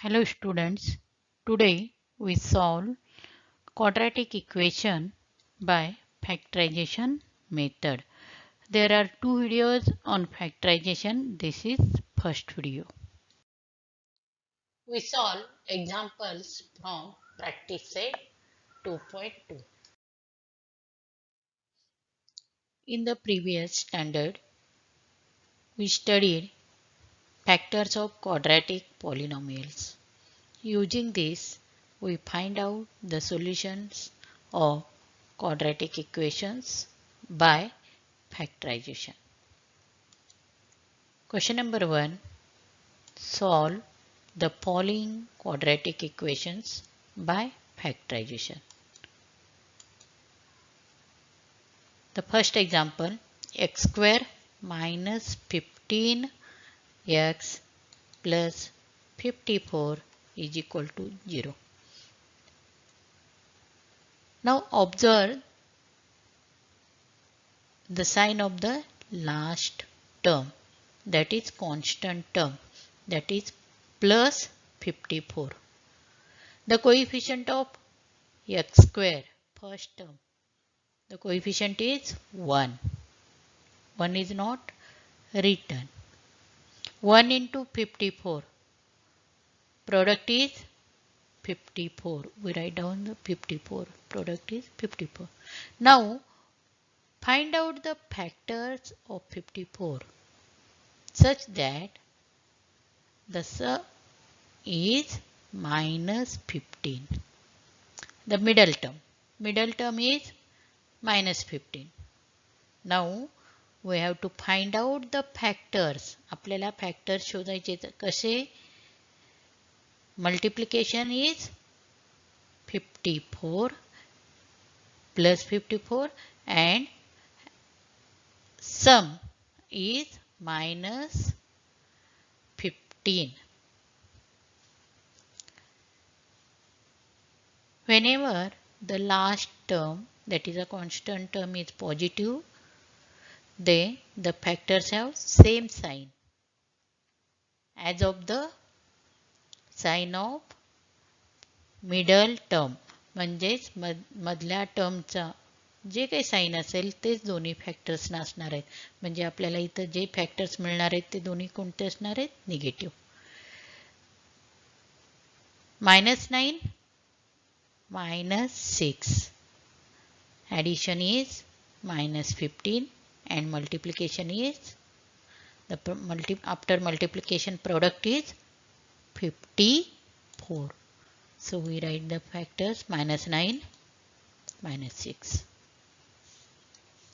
Hello students, today we solve quadratic equation by factorization method. There are two videos on factorization. This is first video. We solve examples from practice set 2.2. In the previous standard, we studied factors of quadratic polynomials. Using this, we find out the solutions of quadratic equations by factorization. Question number 1. Solve the following quadratic equations by factorization. The first example, x square minus 15x plus 54 is equal to 0. Now observe the sign of the last term, that is constant term, that is plus 54. The coefficient of x square, first term, the coefficient is 1. 1 is not written. 1 into 54, product is 54. We write down the 54, product is 54. Now find out the factors of 54 such that the sum is minus 15. The middle term is minus 15. Now we have to find out the factors. आपल्याला factors शोधायचे कसे? Multiplication is 54 plus 54 and sum is minus 15. Whenever the last term, that is a constant term, is positive, then the factors have same sign as of the sign of middle term. म्हणजेच मधल्या टर्मचा जे काही sign असेल तेच दोन्ही फॅक्टर्सना असणार आहेत. म्हणजे आपल्याला इथं जे फॅक्टर्स मिळणार आहेत ते दोन्ही कोणते असणार आहेत? Negative. -9 -6. Addition is -15 and multiplication is after multiplication product is 54. So we write the factors -9 -6.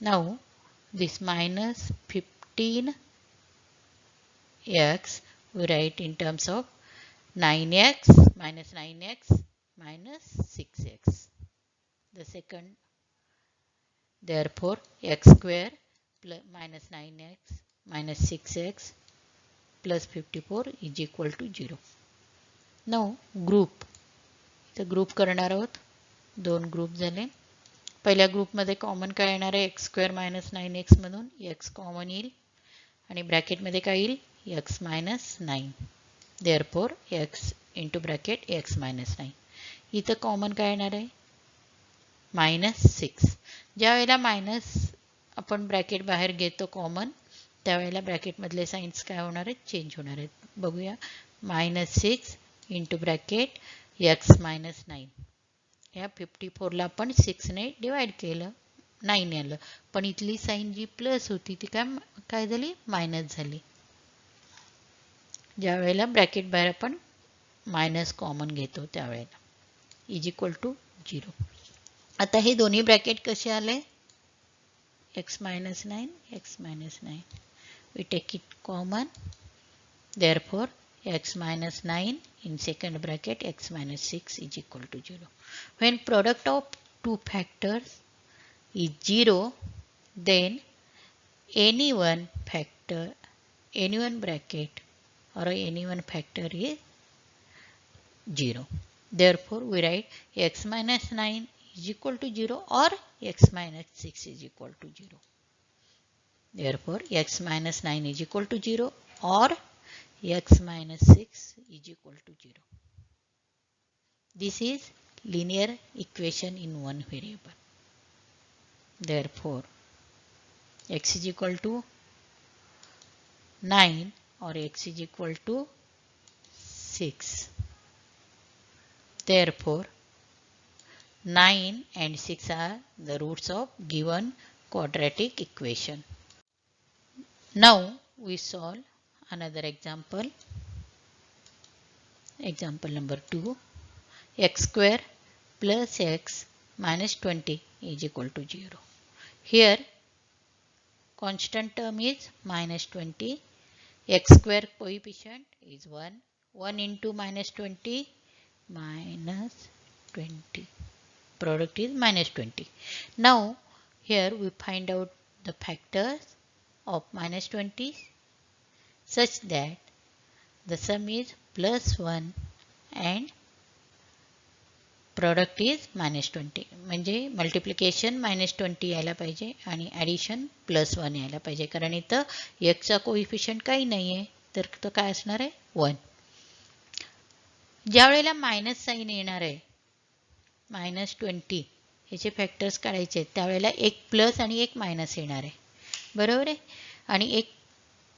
Now this minus 15x we write in terms of 9x minus 9x minus 6x. The second, therefore x square plus minus 9x minus 6x plus 54 is equal to 0. Now group. इथं group करणार आहोत. दोन group झाले. पहिल्या ग्रुपमध्ये common काय येणार आहे? एक्स स्क्वेअर मायनस 9x मधून x कॉमन येईल आणि ब्रॅकेटमध्ये काय येईल? x minus 9. Therefore x into bracket x minus 9. इथं कॉमन काय येणार आहे? -6. ज्या वेळेला मायनस आपण ब्रॅकेट बाहेर घेतो कॉमन, त्यावेळेला ब्रॅकेटमधले साइन्स काय होणार आहेत? चेंज होणार आहेत. बघूया. -6 इंटू ब्रॅकेट x मायनस 9. या 54 ला आपण 6 ने डिवाइड केलं, 9 आलं, पण इथली साइन जी प्लस होती ती काय झाली? मायनस झाली. ज्या वेळेला ब्रॅकेट बाहेर आपण मायनस कॉमन घेतो त्यावेळेला इज इक्वल टू 0. आता हे दोन्ही ब्रॅकेट कसे आले? x minus 9, x minus 9. We take it common. Therefore, x minus 9 in second bracket x minus 6 is equal to 0. When product of two factors is 0, then any one bracket or any one factor is 0. Therefore, we write x minus 9 is equal to 0 or x minus 6 is equal to 0. Therefore, x minus 9 is equal to 0 or x minus 6 is equal to 0. This is linear equation in one variable. Therefore, x is equal to 9 or x is equal to 6. Therefore, 9 and 6 are the roots of given quadratic equation. Now we solve another example. Example number 2. X square plus x minus 20 is equal to 0. Here constant term is minus 20. X square coefficient is 1. 1 into minus 20 minus 20. Product is minus 20. Now here we find out the factors of minus 20 such that the sum is plus 1 and product is minus 20. म्हणजे multiplication minus 20 यायला पाहिजे आणि addition plus 1 यायला पाहिजे, कारण इथं एक्सचा coefficient काही नाही आहे, तर तो काय असणार आहे 1. ज्या वेळेला मायनस साइन येणार आहे मायनस 20 ह्याचे फॅक्टर्स काढायचे आहेत, त्यावेळेला एक प्लस आणि एक मायनस येणार आहे, बरोबर आहे. आणि एक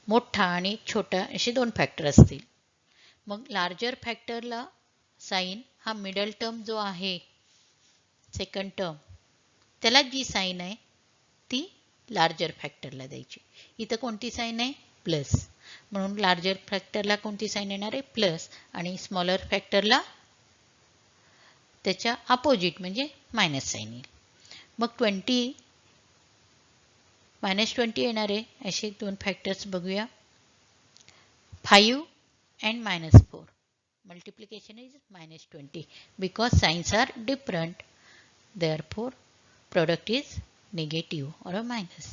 मोठा आणि एक छोटा असे दोन फॅक्टर असतील. मग लार्जर फॅक्टरला साइन हा मिडल टर्म जो आहे सेकंड टर्म त्याला जी साइन आहे ती लार्जर फॅक्टरला द्यायची. इथं कोणती साइन आहे प्लस, म्हणून लार्जर फॅक्टरला कोणती साइन येणार आहे प्लस आणि स्मॉलर फॅक्टरला त्याच्या अपोजिट म्हणजे मायनस साइन येईल. मग 20 मायनस 20 येणार आहे असे दोन फॅक्टर्स बघूया. 5 and minus 4. Multiplication is minus 20 because signs are different. Therefore, product is negative or a minus.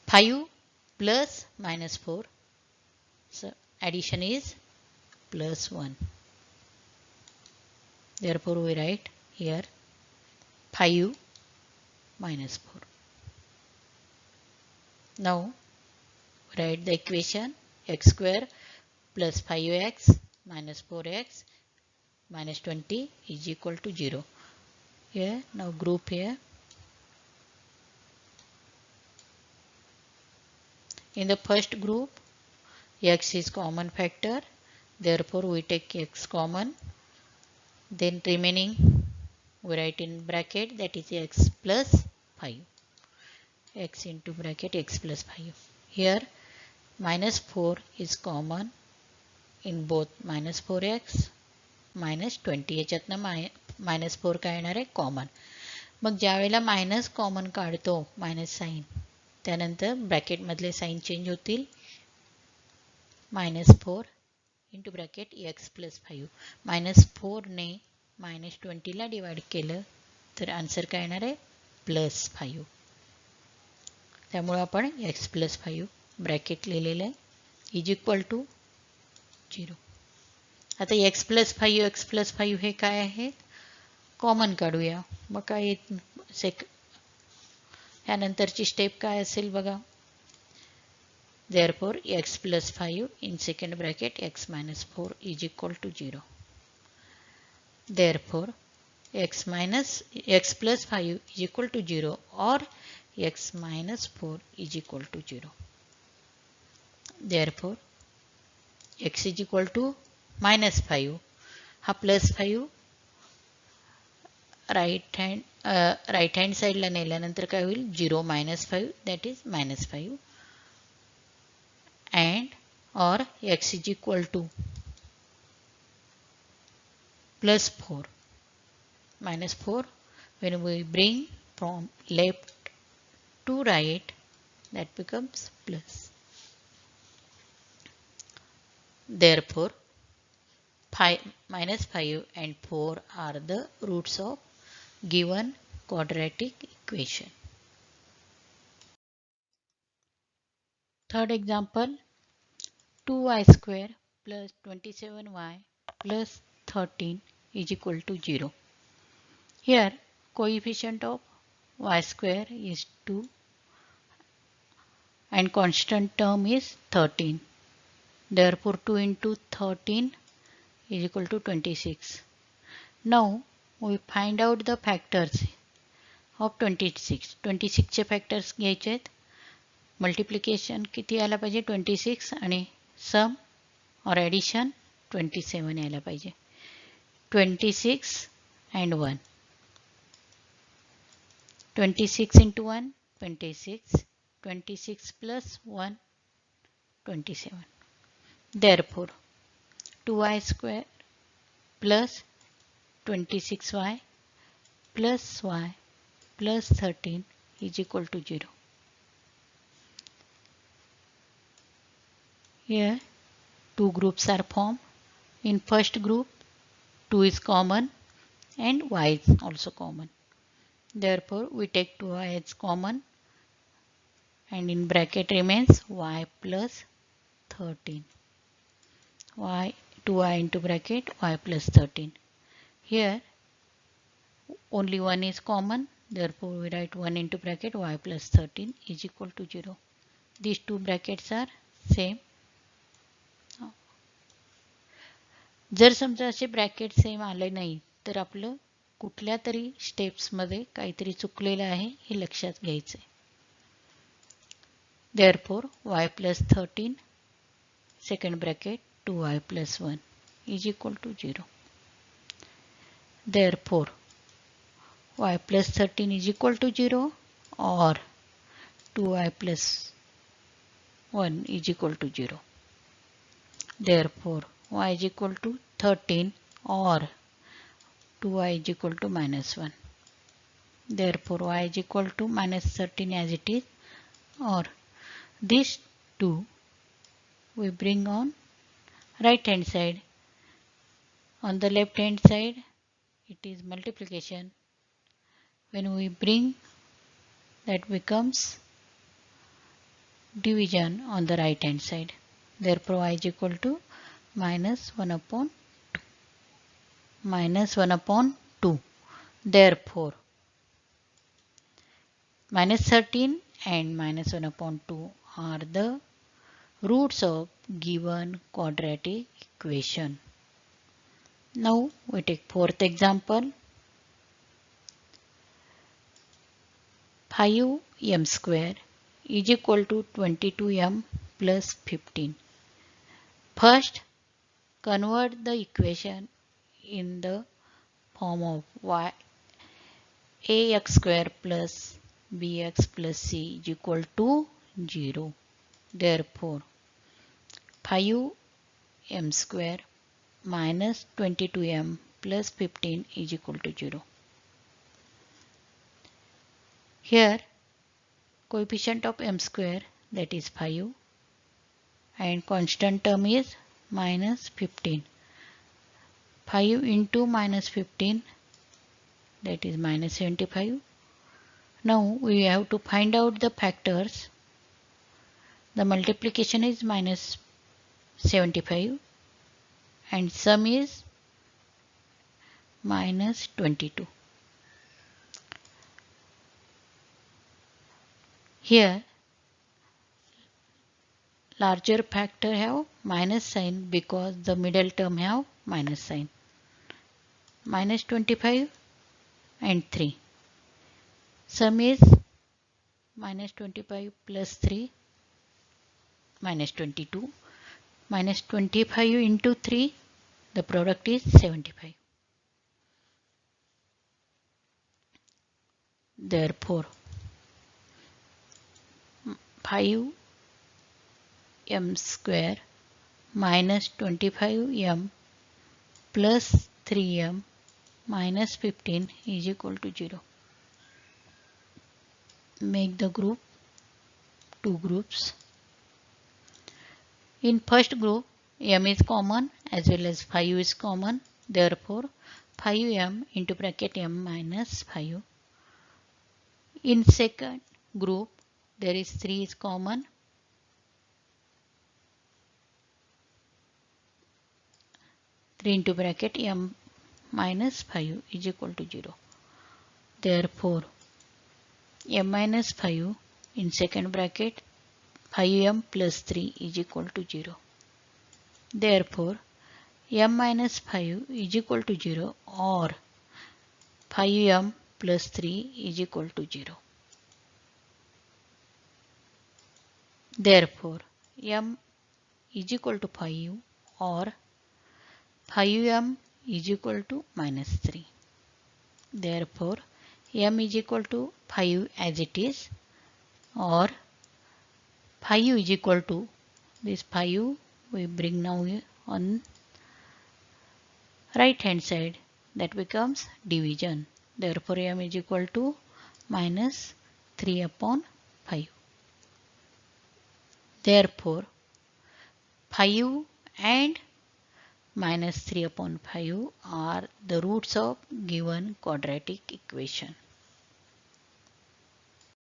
5 plus minus 4. So, addition is plus 1. Therefore, we write here 5 minus 4. Now, write the equation x square plus 5x minus 4x minus 20 is equal to 0. Here, now group here. In the first group, x is common factor. Therefore, we take x common. Then remaining, we write in bracket, that is x plus 5. X into bracket x plus 5. Here, minus 4 is common in both minus 4x minus 20. याच्यातनं minus 4 काय येणार आहे common. मग ज्या वेळेला minus common काढतो minus sign, त्यानंतर bracket मधले sign change होतील. minus 4 into bracket x plus 5. minus 4 ने minus 20 ला डिवाइड केलं तर आन्सर काय येणार आहे प्लस 5. त्यामुळे आपण x plus 5 ब्रॅकेट लिहिलेलं आहे इज इक्वल टू 0. आता x plus 5 हे काय आहेत कॉमन काढूया. मग काय ह्यानंतरची स्टेप काय असेल बघा. Therefore, x plus 5 in second bracket x minus 4 is equal to 0. Therefore, x plus 5 is equal to 0 or x minus 4 is equal to 0. Therefore, x is equal to minus 5. हा plus 5 right hand साइडला नेल्यानंतर काय होईल 0 minus 5 that is minus 5 and or x is equal to plus 4 minus 4 when we bring from left to right that becomes plus. Therefore, minus 5 and 4 are the roots of given quadratic equation. Third example, 2y square plus 27y plus 13 is equal to 0. Here, coefficient of y square is 2 and constant term is 13. Therefore 2 into 13 is equal to 26. Now we find out the factors of 26. 26 चे factors घ्यायचे आहेत. Multiplication किती आला पाहिजे 26 आणि सम और addition 27 यायला पाहिजे. 26 and 1. 26 into 1 26. 26 plus 1 27. Therefore 2y square plus 26y plus y plus 13 is equal to 0. Here two groups are formed. In first group 2 is common and y is also common. Therefore we take 2y as common and in bracket remains y plus 13. Y 2y into bracket y plus 13. Here only 1 is common, therefore we write 1 into bracket y plus 13 is equal to 0. These two brackets are same. जर समजा असे bracket same आले नाही तर आपलं कुठल्या तरी steps मध्ये काहीतरी चुकलेलं आहे हे लक्षात घ्यायचं आहे. Therefore y plus 13 second bracket 2y plus 1 is equal to 0. Therefore y plus 13 is equal to 0 or 2y plus 1 is equal to 0. Therefore y is equal to 13 or 2y is equal to minus 1. Therefore y is equal to minus 13 as it is, or these two we bring on right hand side. On the left hand side it is multiplication. When we bring, that becomes division on the right hand side. Therefore y is equal to minus 1 upon 2. Minus 1 upon 2. Therefore minus 13 and minus 1 upon 2 are the roots of given quadratic equation. Now we take fourth example. 5m square is equal to 22m plus 15. First, convert the equation in the form of ax square plus bx plus c is equal to 0. Therefore 5m square minus 22m plus 15 is equal to 0. Here coefficient of m square, that is 5, and constant term is minus 15. 5 into minus 15, that is minus 75. Now we have to find out the factors. The multiplication is minus 75 and sum is minus 22. Here larger factor have minus sign because the middle term have minus sign. Minus 25 and 3. Sum is minus 25 plus 3 minus 22. Minus 25 into 3, the product is 75. Therefore 5m square minus 25m plus 3m minus 15 is equal to 0. Make the group two groups. In first group m is common as well as 5 is common. Therefore 5m into bracket m minus 5. In second group there is 3 is common. Into bracket m minus 5 is equal to 0. Therefore m minus 5 in second bracket 5m plus 3 is equal to 0. Therefore, m minus 5 is equal to 0 or 5m plus 3 is equal to 0. Therefore, m is equal to 5 or 5m is equal to minus 3. Therefore, m is equal to 5 as it is, or 5 is equal to this 5 we bring now on right hand side, that becomes division. Therefore, m is equal to minus 3 upon 5. Therefore, 5 and minus 3 upon 5 are the roots of given quadratic equation.